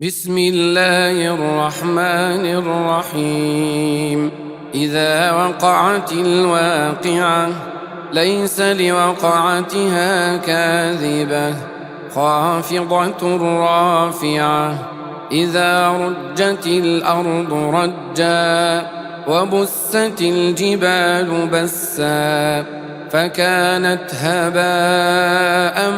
بسم الله الرحمن الرحيم. إذا وقعت الواقعة ليس لوقعتها كاذبة خافضة رافعة. إذا رجت الأرض رجا وبست الجبال بسا فكانت هباء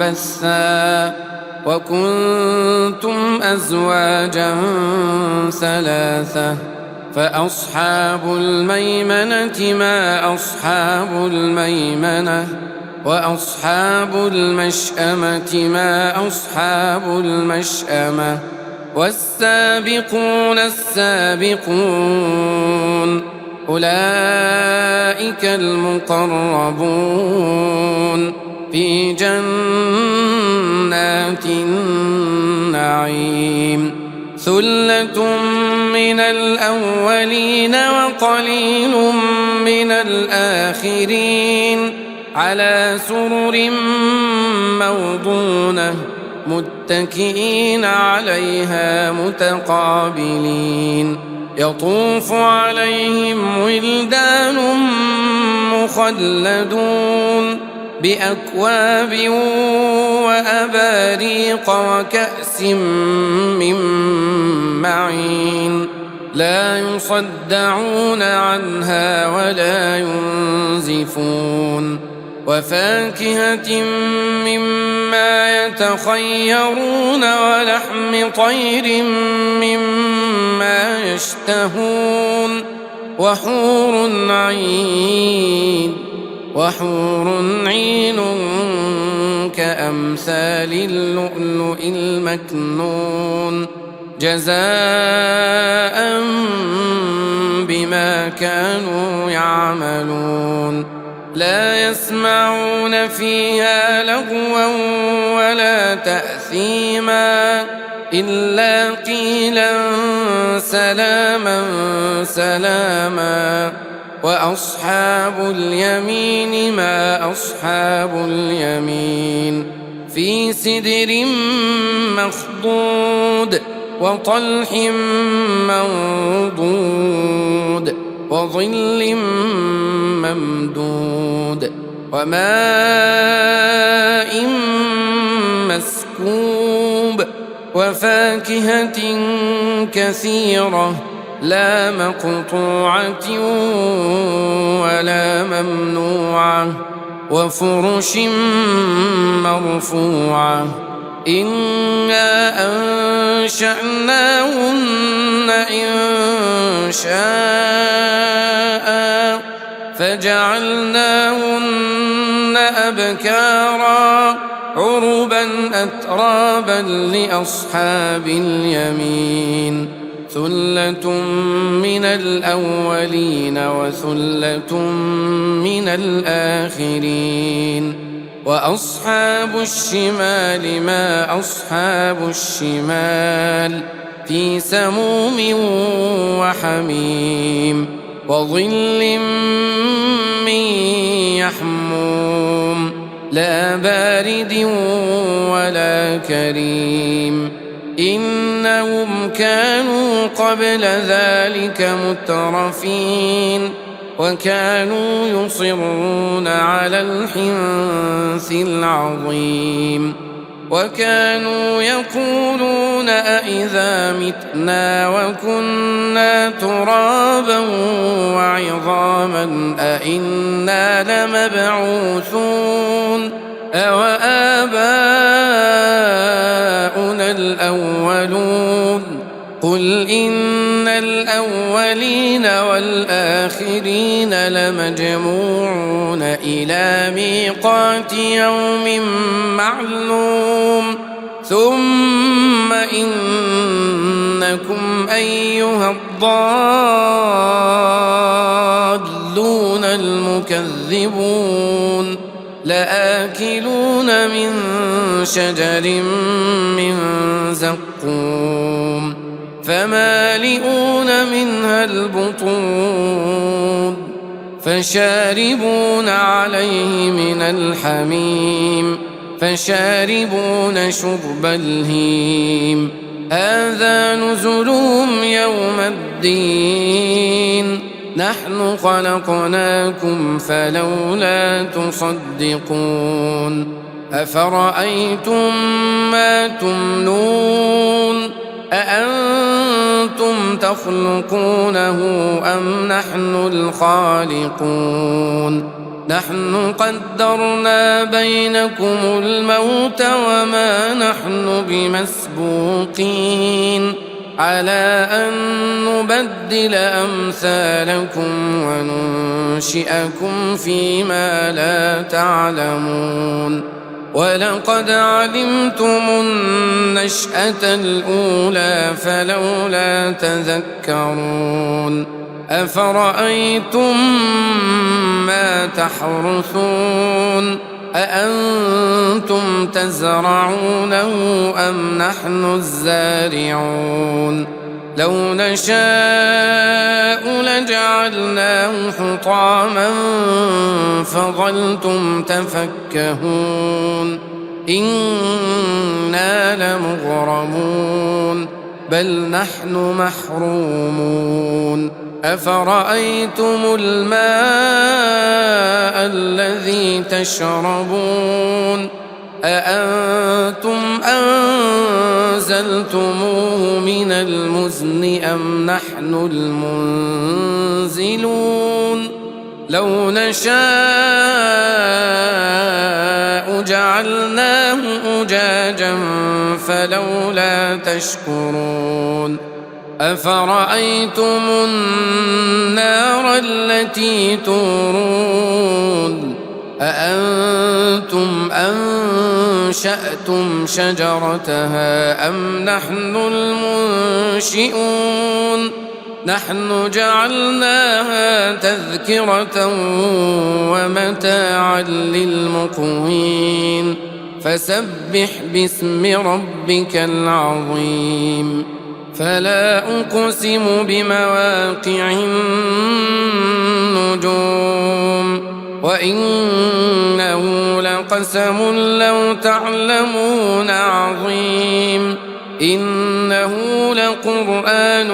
منبثا. وكنتم أزواجا ثلاثة فأصحاب الميمنة ما أصحاب الميمنة وأصحاب المشأمة ما أصحاب المشأمة. والسابقون السابقون أولئك المقربون في جنات النعيم. ثلة من الأولين وقليل من الآخرين على سرر موضونة متكئين عليها متقابلين. يطوف عليهم ولدان مخلدون بأكواب وأباريق وكأس من معين لا يصدعون عنها ولا ينزفون. وفاكهة مما يتخيرون ولحم طير مما يشتهون. وحور عين كأمثال اللؤلؤ المكنون جزاء بما كانوا يعملون. لا يسمعون فيها لغوا ولا تأثيما إلا قيلا سلاما سلاما. وأصحاب اليمين ما أصحاب اليمين في سدر مخضود وطلح منضود وظل ممدود وماء مسكوب وفاكهة كثيرة لا مقطوعة ولا ممنوعة وفرش مرفوعة. إنا أنشأناهن إنشاء فجعلناهن أبكارا عربا أترابا لأصحاب اليمين. ثلة من الأولين وثلة من الآخرين. وأصحاب الشمال ما أصحاب الشمال في سموم وحميم وظل من يحموم لا بارد ولا كريم. إنهم كانوا قبل ذلك مترفين وكانوا يصرون على الحنث العظيم. وكانوا يقولون أإذا متنا وكنا ترابا وعظاما أإنا لمبعوثون أوآباؤنا الأولون. قل إن الأولين والآخرين لمجموعون إلى ميقات يوم معلوم. ثم إنكم أيها الضالون المكذبون لآكلون من شجر من زقوم فمالئون منها البطون فشاربون عليه من الحميم فشاربون شرب الهيم هذا نزلهم يوم الدين نحن خلقناكم فلولا تصدقون أفرأيتم ما تمنون أأنتم تخلقونه أم نحن الخالقون نحن قدرنا بينكم الموت وما نحن بمسبوقين على أن نبدل أمثالكم وننشئكم فيما لا تعلمون ولقد علمتم النشأة الأولى فلولا تذكرون أفرأيتم ما تحرثون أأنتم تزرعونه أم نحن الزارعون لو نشاء لجعلناه حطاما فظلتم تفكهون إنا لمغرمون بل نحن محرومون أفرأيتم الماء الذي تشربون أأنتم أنزلتموه من المزن أم نحن المنزلون لو نشاء جعلناه أجاجا فلولا تشكرون أفرأيتم النار التي تورون أأنتم أنشأتم شجرتها أم نحن المنشئون نحن جعلناها تذكرة ومتاعا للمقوين فسبح باسم ربك العظيم فلا أقسم بمواقع النجوم وإنه لقسم لو تعلمون عظيم إنه لقرآن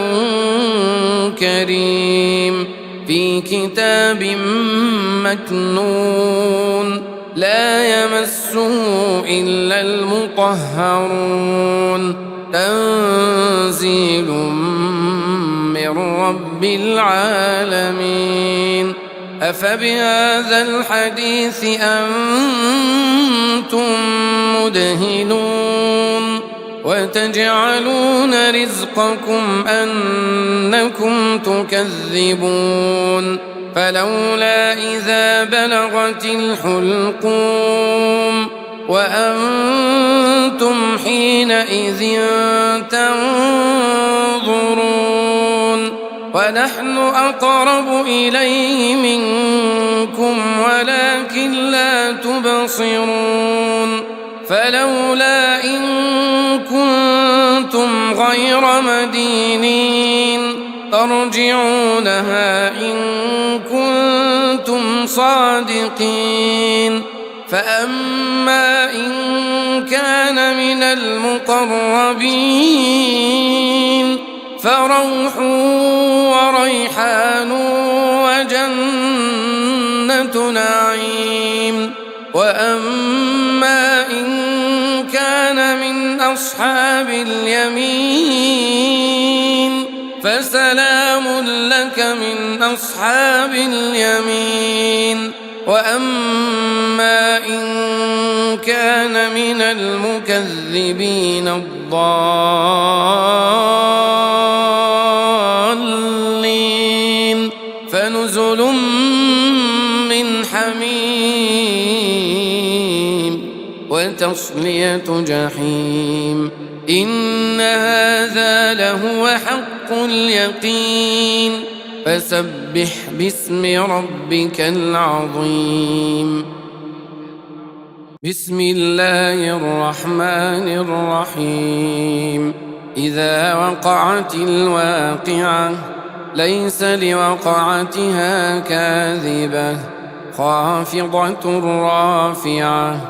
كريم في كتاب مكنون لا يمسه إلا المطهرون تنزيل من رب العالمين أفبهذا الحديث أنتم مدهنون وتجعلون رزقكم أنكم تكذبون فلولا إذا بلغت الحلقوم وأنتم حينئذ تنظرون ونحن أقرب إليه منكم ولكن لا تبصرون فلولا إن كنتم غير مدينين ترجعونها إن كنتم صادقين فأما إن كان من المقربين فروح وريحان وجنة نعيم وأما إن كان من أصحاب اليمين فسلام لك من أصحاب اليمين وأما إن كان من المكذبين الضالين فنزل من حميم وتصلية جحيم إن هذا لهو حق اليقين فسبح باسم ربك العظيم بسم الله الرحمن الرحيم إذا وقعت الواقعة ليس لوقعتها كاذبة خافضة رافعة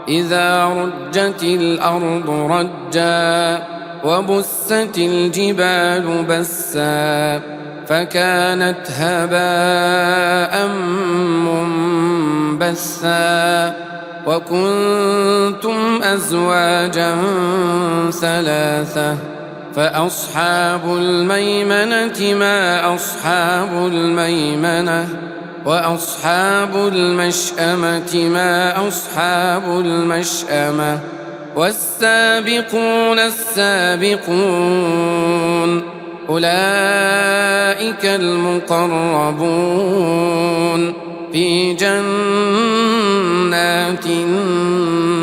إذا رجت الأرض رجا وبست الجبال بسا فكانت هباء منبثا وكنتم أزواجا ثلاثة فأصحاب الميمنة ما أصحاب الميمنة وأصحاب المشأمة ما أصحاب المشأمة والسابقون السابقون أولئك المقربون في جنات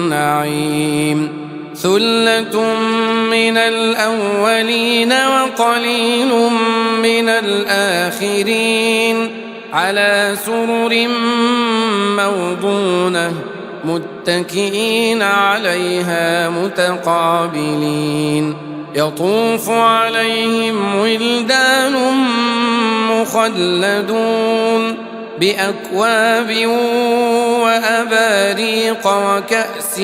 النعيم ثلة من الأولين وقليل من الآخرين على سرر موضونة متكئين عليها متقابلين يطوف عليهم ولدان مخلدون بأكواب وأباريق وكأس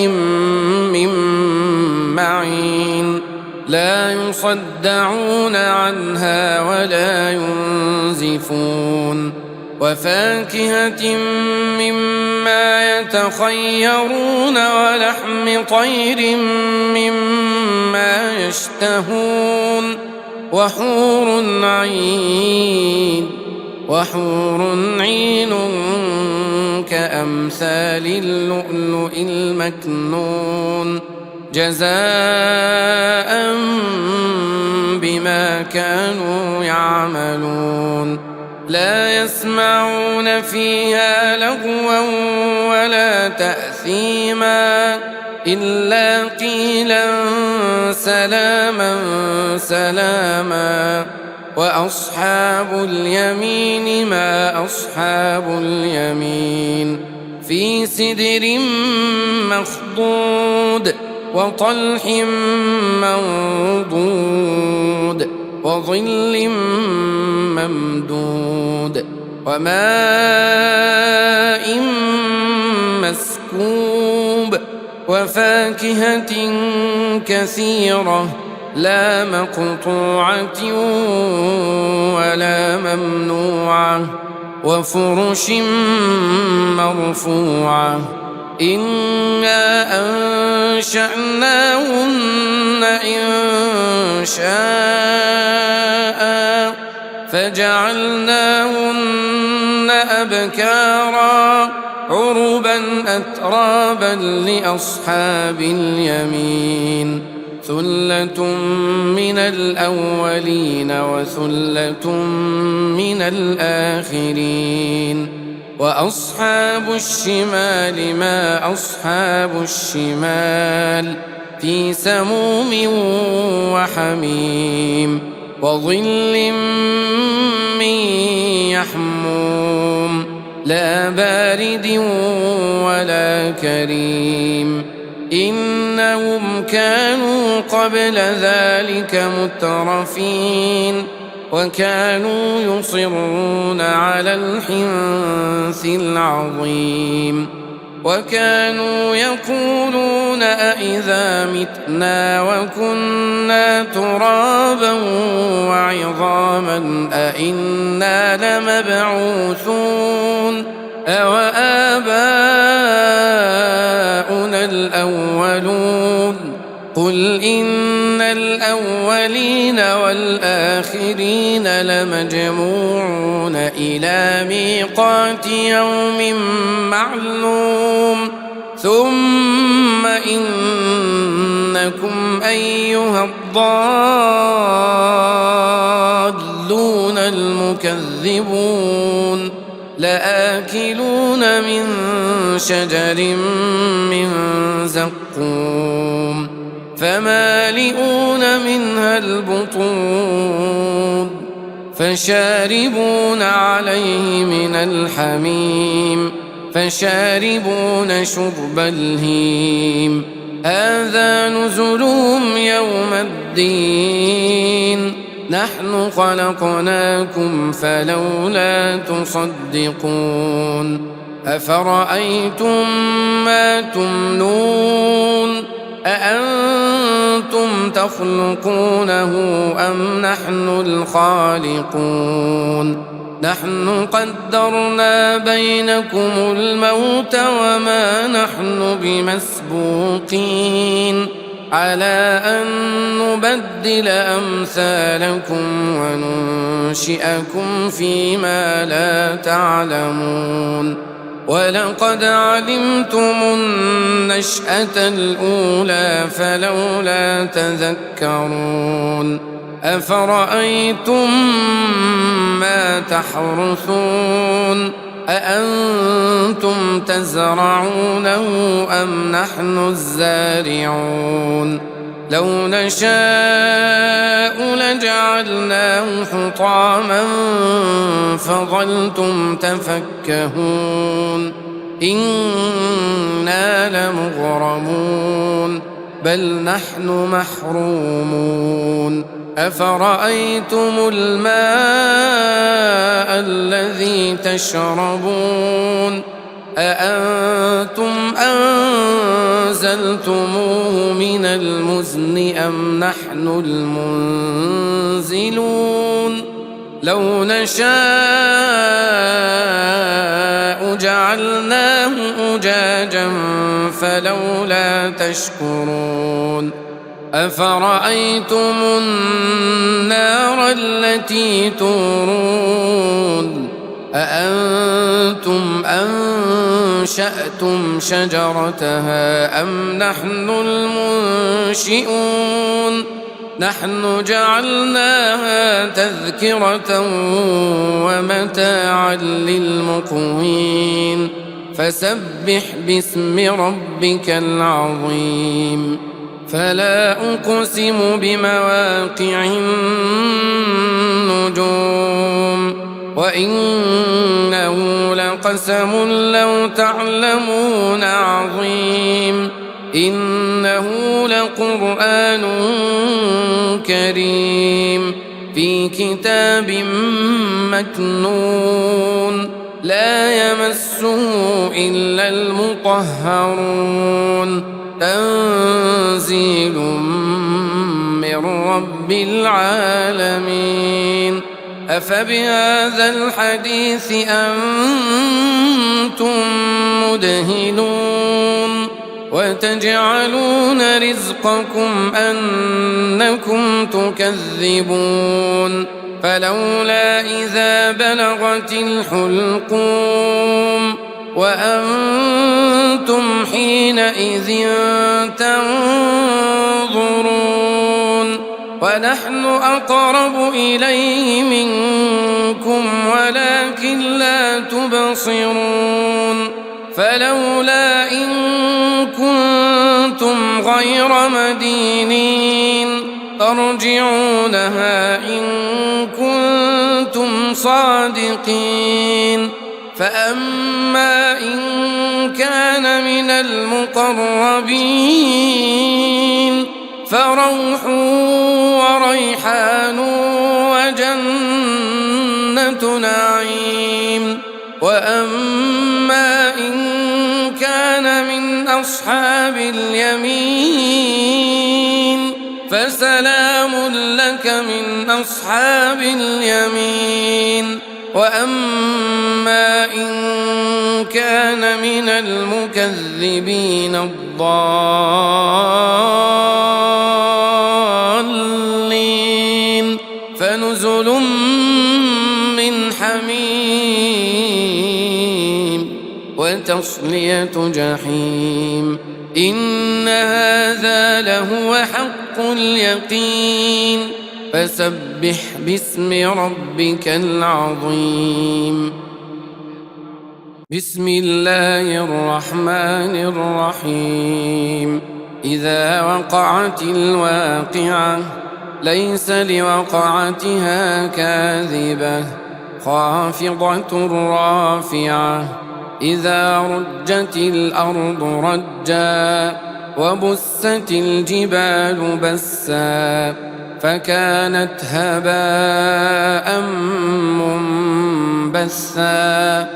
من معين لا يصدعون عنها ولا ينزفون وفاكهة مما يتخيرون ولحم طير مما يشتهون وحور عين كأمثال اللؤلؤ المكنون جزاء بما كانوا يعملون لا يسمعون فيها لغوا ولا تأثيما إلا قيلا سلاما سلاما وأصحاب اليمين ما أصحاب اليمين في سدر مخضود وطلح منضود وظل ممدود وماء مسكوب وفاكهة كثيرة لا مقطوعة ولا ممنوعة وفرش مرفوعة إنا أنشأناهن إنشاء فجعلناهن أبكارا عربا أترابا لأصحاب اليمين ثلة من الأولين وثلة من الآخرين وأصحاب الشمال ما أصحاب الشمال في سموم وحميم وظل من يحموم لا بارد ولا كريم إنهم كانوا قبل ذلك مترفين وكانوا يصرون على الحنث العظيم وكانوا يقولون أإذا متنا وكنا ترابا وعظاما أإنا لمبعوثون أوآباؤنا الأولون قل إن الأولين والآخرين لمجموعون إلى ميقات يوم معلوم ثم إنكم أيها الضالون المكذبون لآكلون من شجر من زقوم فمالئون منها البطون فشاربون عليه من الحميم فشاربون شرب الهيم هذا نزلهم يوم الدين نحن خلقناكم فلولا تصدقون أفرأيتم ما تمنون أأنتم تخلقونه أم نحن الخالقون نحن قدرنا بينكم الموت وما نحن بمسبوقين على أن نبدل أمثالكم وننشئكم فيما لا تعلمون ولقد علمتم النشأة الأولى فلولا تذكرون أفرأيتم ما تحرثون أأنتم تزرعونه أم نحن الزارعون لو نشاء لجعلناه حطاما فظلتم تفكهون إنا لمغرمون بل نحن محرومون أفرأيتم الماء الذي تشربون أأنتم أنزلتموه من المزن أم نحن المنزلون لو نشاء جعلناه أجاجا فلولا تشكرون أفرأيتم النار التي تورون أأنتم أنشأتم شجرتها أم نحن المنشئون نحن جعلناها تذكرة ومتاعا للمقوين فسبح باسم ربك العظيم فلا أقسم بمواقع النجوم وإنه لقسم لو تعلمون عظيم إنه لقرآن كريم في كتاب مكنون لا يمسه إلا المطهرون تنزيل من رب العالمين أفبهذا الحديث أنتم مدهنون وتجعلون رزقكم أنكم تكذبون فلولا إذا بلغت الحلقوم وأنتم حينئذ تنظرون ونحن أقرب إليه منكم ولكن لا تبصرون فلولا إن كنتم غير مدينين ترجعونها إن كنتم صادقين فأما إن كان من المقربين فروح وريحان وجنة نعيم وأما إن كان من أصحاب اليمين فسلام لك من أصحاب اليمين وأما إن كان من المكذبين الضالين فنزل من حميم وتصلية جحيم إن هذا لهو حق اليقين فسبح باسم ربك العظيم بسم الله الرحمن الرحيم إذا وقعت الواقعة ليس لوقعتها كاذبة خافضة رافعة إذا رجت الأرض رجا وبست الجبال بسا فكانت هباء منبثا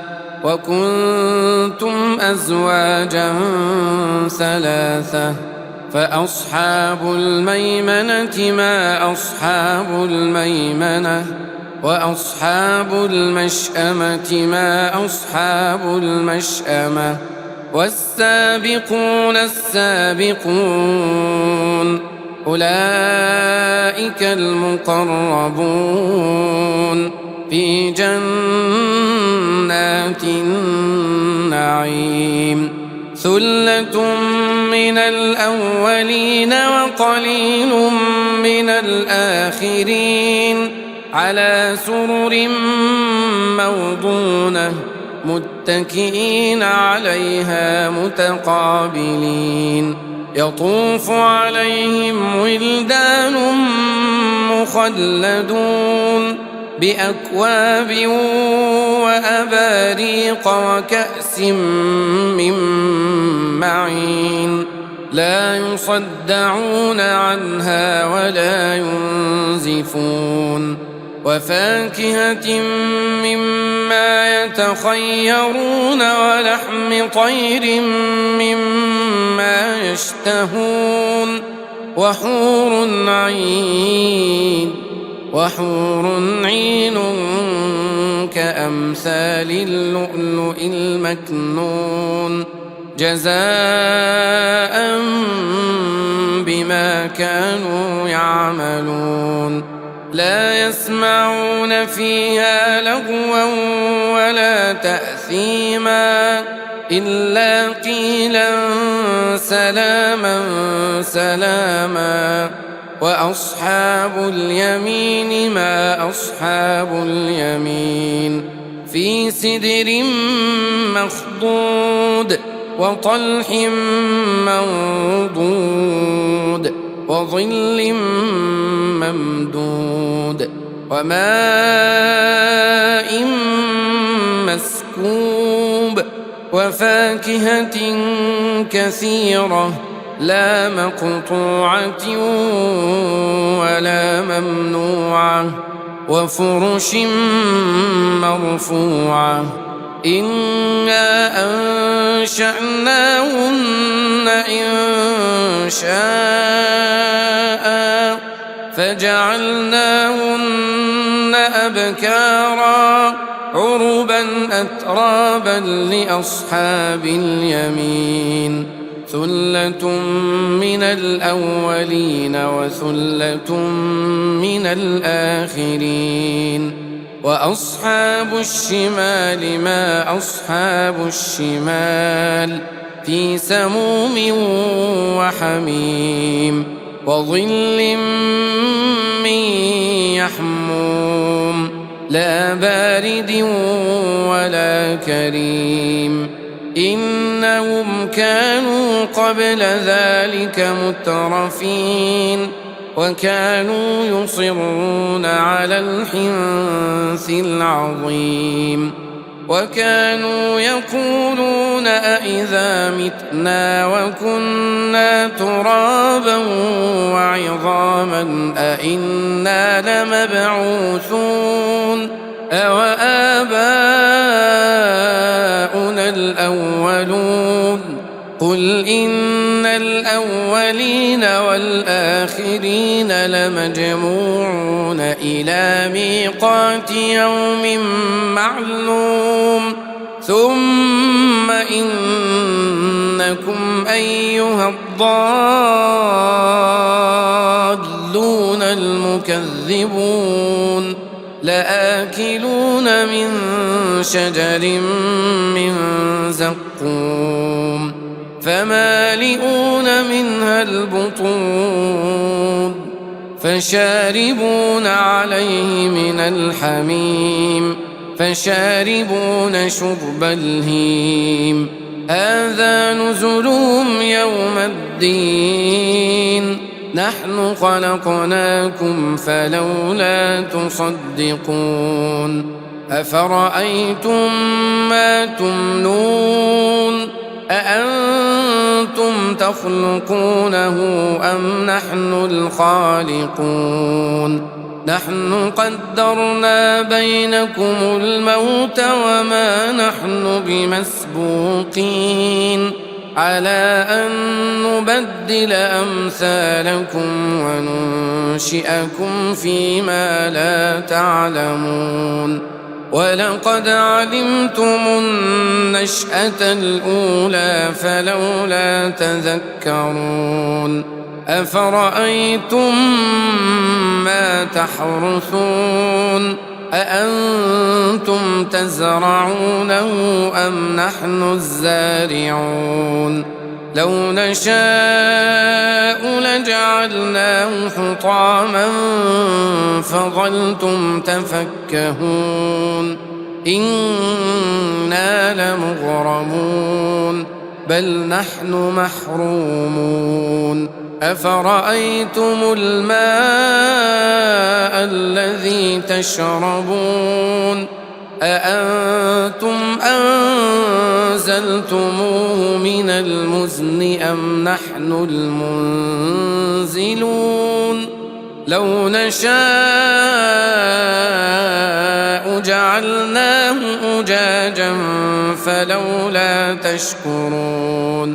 وكنتم أزواجا ثلاثة فأصحاب الميمنة ما أصحاب الميمنة وأصحاب المشأمة ما أصحاب المشأمة والسابقون السابقون أولئك المقربون في جنات النعيم ثلة من الأولين وقليل من الآخرين على سرر موضونة متكئين عليها متقابلين يطوف عليهم ولدان مخلدون بأكواب وأباريق وكأس من معين لا يصدعون عنها ولا ينزفون وفاكهة مما يتخيرون ولحم طير مما يشتهون وحور عين كأمثال اللؤلؤ المكنون جزاء بما كانوا يعملون لا يسمعون فيها لغوا ولا تأثيما إلا قيلا سلاما سلاما وأصحاب اليمين ما أصحاب اليمين في سدر مخضود وطلح منضود وظل ممدود وماء مسكوب وفاكهة كثيرة لا مقطوعة ولا ممنوعة وفرش مرفوعة إنا أنشأناهن إنشاء فجعلناهن أبكارا عربا أترابا لأصحاب اليمين ثلة من الأولين وثلة من الآخرين وأصحاب الشمال ما أصحاب الشمال في سموم وحميم وظل من يحموم لا بارد ولا كريم إنهم كانوا قبل ذلك مترفين وكانوا يصرون على الحنث العظيم وكانوا يقولون أإذا متنا وكنا ترابا وعظاما أإنا لمبعوثون أوآباؤنا الأولون قل إن الأولين والآخرين لمجموعون إلى ميقات يوم معلوم ثم إنكم أيها الضالون المكذبون لآكلون من شجر من زقوم فمالئون منها البطون فشاربون عليه من الحميم فشاربون شرب الهيم هذا نزلهم يوم الدين نحن خلقناكم فلولا أأنتم تخلقونه أم نحن الخالقون نحن قدرنا بينكم الموت وما نحن بمسبوقين على أن نبدل أمثالكم وننشئكم فيما لا تعلمون ولقد علمتم النشأة الأولى فلولا تذكرون أفرأيتم ما تحرثون أأنتم تزرعونه أم نحن الزارعون لو نشاء لجعلناه حطاما فظلتم تفكهون إنا لمغرمون بل نحن محرومون أفرأيتم الماء الذي تشربون أأنتم أنزلتموه من المزن أم نحن المنزلون لو نشاء جعلناه أجاجا فلولا تشكرون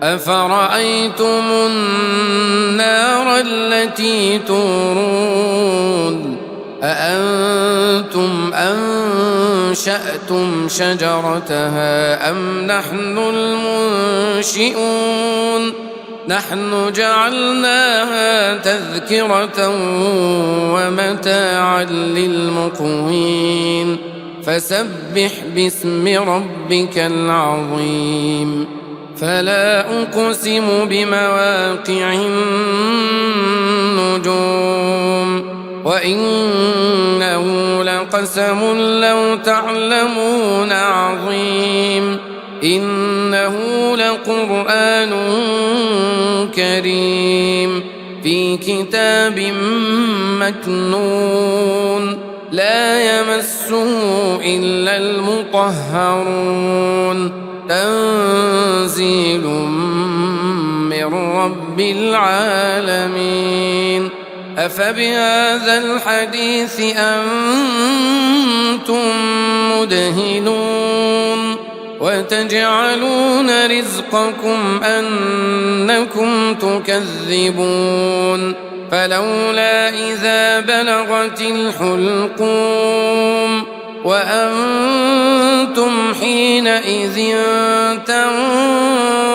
أفرأيتم النار التي تورون أأنتم أنشأتم شجرتها أم نحن المنشئون نحن جعلناها تذكرة ومتاعا للمقوين فسبح باسم ربك العظيم فلا أقسم بمواقع النجوم وإنه لقسم لو تعلمون عظيم إنه لقرآن كريم في كتاب مكنون لا يمسه إلا المطهرون تنزيل من رب العالمين أفبهذا الحديث أنتم مدهنون وتجعلون رزقكم أنكم تكذبون فلولا إذا بلغت الحلقوم وأنتم حينئذ تنظرون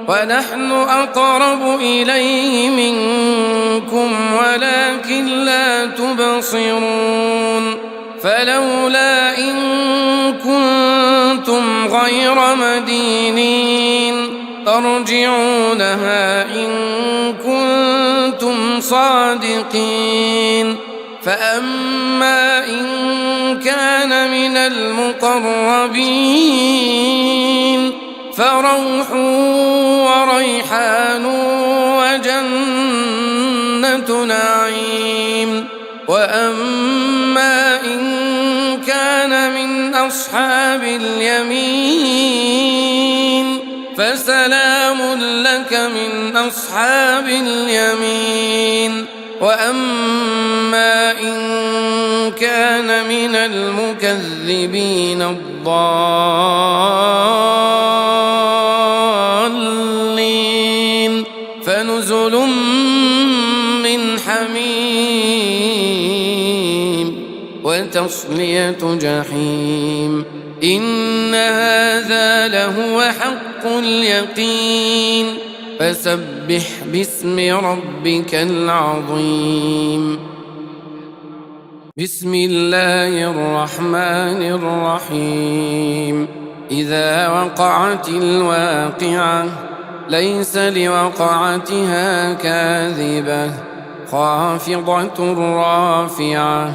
ونحن أقرب إليه منكم ولكن لا تبصرون فلولا إن كنتم غير مدينين ترجعونها إن كنتم صادقين فأما إن كان من المقربين فروح وريحان وجنة نعيم وأما إن كان من أصحاب اليمين فسلام لك من أصحاب اليمين وأما إن كان من المكذبين الضالين فنزل من حميم وتصلية جحيم إن هذا لهو حق اليقين فسبح باسم ربك العظيم بسم الله الرحمن الرحيم إذا وقعت الواقعة ليس لوقعتها كاذبة خافضة رافعة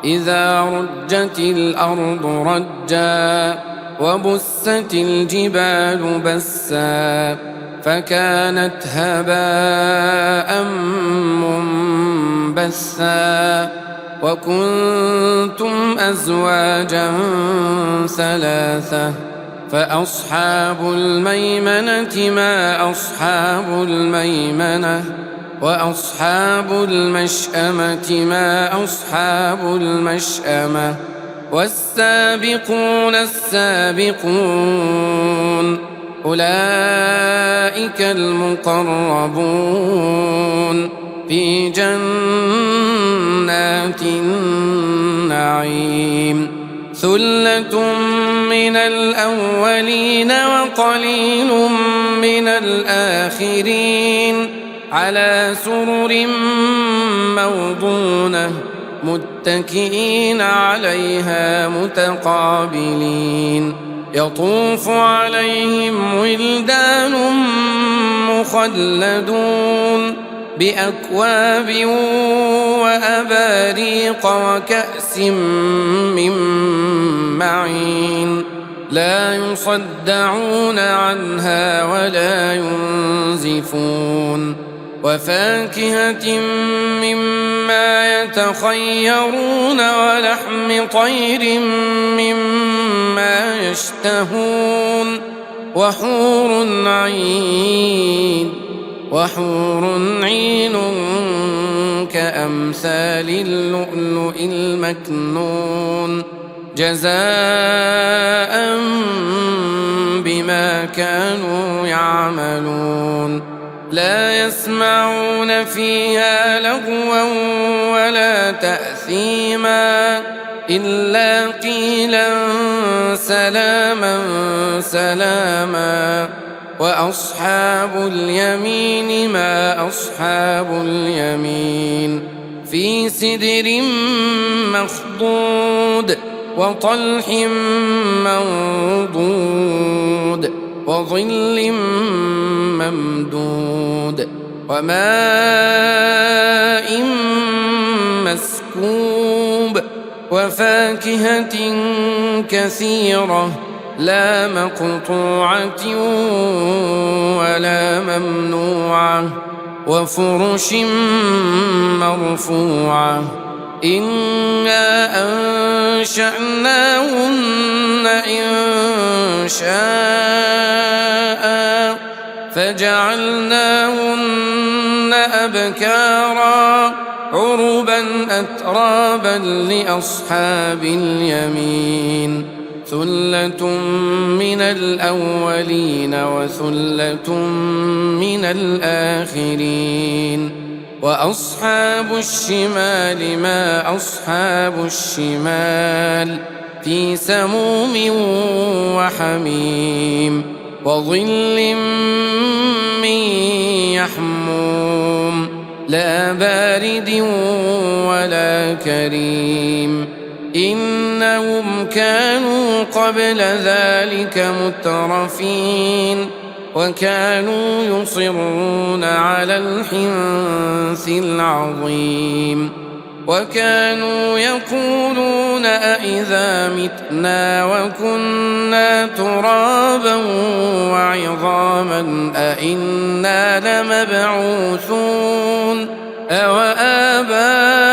إذا رجت الأرض رجا وبست الجبال بسا فكانت هباء منبثا وكنتم أزواجا ثلاثة فأصحاب الميمنة ما أصحاب الميمنة وأصحاب المشأمة ما أصحاب المشأمة والسابقون السابقون أولئك المقربون في جنات النعيم ثلة من الأولين وقليل من الآخرين على سرر موضونة متكئين عليها متقابلين يطوف عليهم ولدان مخلدون بأكواب وأباريق وكأس من معين لا يصدعون عنها ولا ينزفون وفاكهة مما يتخيرون ولحم طير مما يشتهون وحور عين كأمثال اللؤلؤ المكنون جزاء بما كانوا يعملون لا يسمعون فيها لغوا ولا تأثيما إلا قيلا سلاما سلاما وأصحاب اليمين ما أصحاب اليمين في سدر مخضود وطلح منضود وظل ممدود وماء مسكوب وفاكهة كثيرة لا مقطوعة ولا ممنوعة وفرش مرفوعة إنا أنشأناهن إنشاء فجعلناهن أبكارا عربا أترابا لأصحاب اليمين ثلة من الأولين وثلة من الآخرين وأصحاب الشمال ما أصحاب الشمال في سموم وحميم وظل من يحموم لا بارد ولا كريم إنهم كانوا قبل ذلك مترفين وكانوا يصرون على الحنث العظيم وكانوا يقولون أإذا متنا وكنا ترابا وعظاما أإنا لمبعوثون أوآباؤنا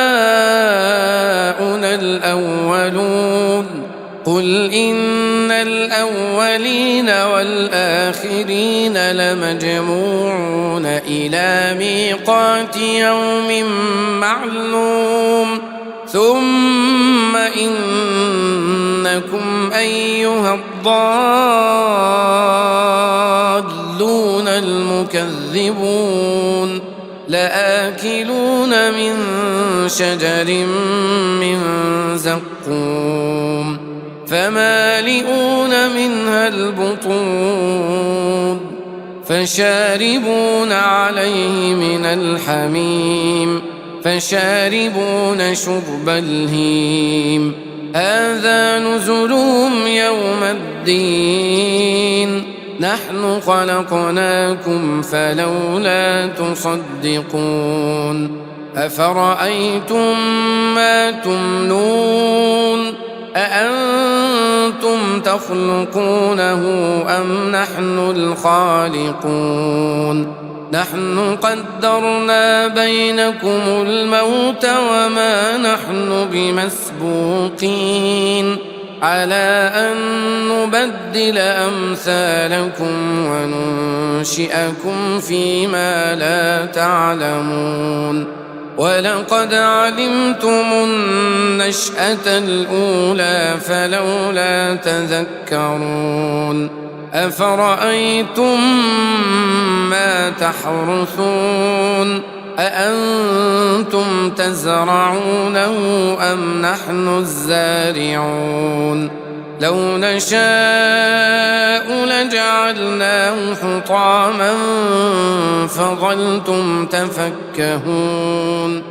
الأولون قل إن الأولين والآخرين لمجموعون إلى ميقات يوم معلوم ثم إنكم أيها الضالون المكذبون لآكلون من شجر من زقوم فمالئون منها البطون فشاربون عليه من الحميم فشاربون شرب الهيم هذا نزلهم يوم الدين نحن خلقناكم فلولا تصدقون أفرأيتم ما تمنون أأنتم تخلقونه أم نحن الخالقون نحن قدرنا بينكم الموت وما نحن بمسبوقين على أن نبدل أمثالكم وننشئكم فيما لا تعلمون ولقد علمتم النشأة الأولى فلولا تذكرون أفرأيتم ما تحرثون أأنتم تزرعونه أم نحن الزارعون لو نشاء لجعلناه حطاما فظلتم تفكهون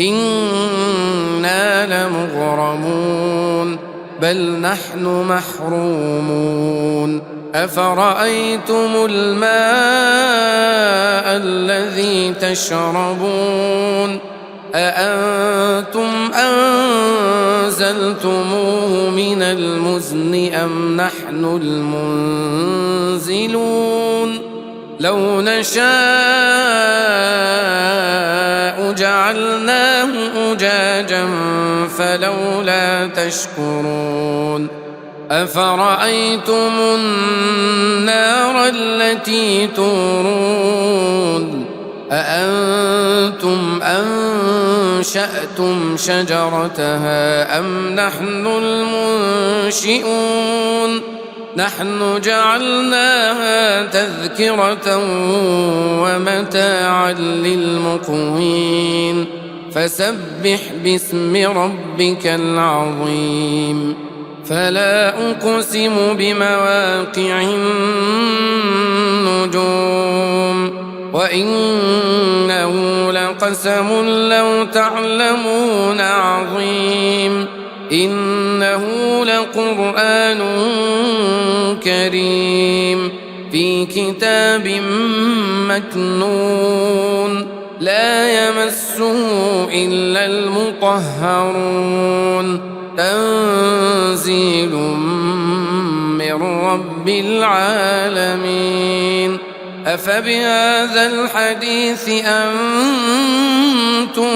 إنا لمغرمون بل نحن محرومون أفرأيتم الماء الذي تشربون أأنتم أنزلتموه من المزن أم نحن المنزلون لو نشاء جعلناه أجاجا فلولا تشكرون أفرأيتم النار التي تورون أأنتم أنشأتم شجرتها أم نحن المنشئون نحن جعلناها تذكرة ومتاعا للمقوين فسبح باسم ربك العظيم فلا أقسم بمواقع النجوم وإنه لقسم لو تعلمون عظيم إنه لقرآن كريم في كتاب مكنون لا يمسه إلا المطهرون تنزيل من رب العالمين أفبهذا الحديث أنتم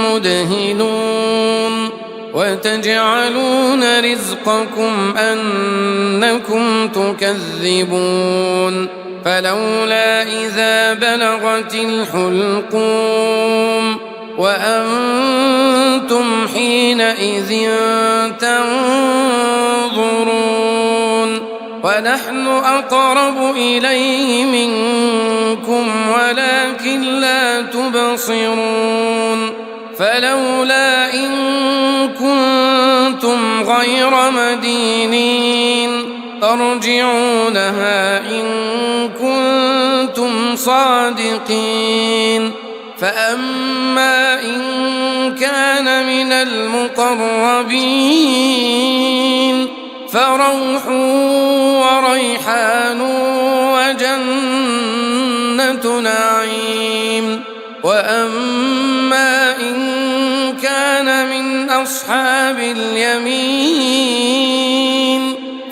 مدهنون وتجعلون رزقكم أنكم تكذبون فلولا إذا بلغت الحلقوم وأنتم حينئذ تنظرون ونحن أقرب إليه منكم ولكن لا تبصرون فلولا إن كنتم غير مدينين ترجعونها إن كنتم صادقين فأما إن كان من المقربين فروح وريحان وجنة نعيم وأما إن كان من أصحاب اليمين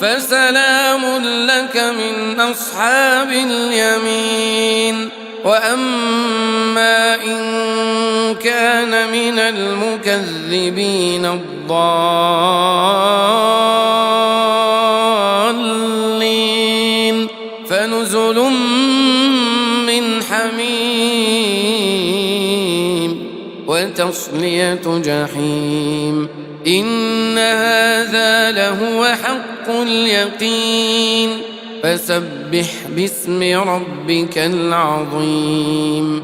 فسلام لك من أصحاب اليمين وأما إن كان من المكذبين الضالين فنزل من حميم وتصلية جحيم إن هذا لهو حق اليقين فسبح باسم ربك العظيم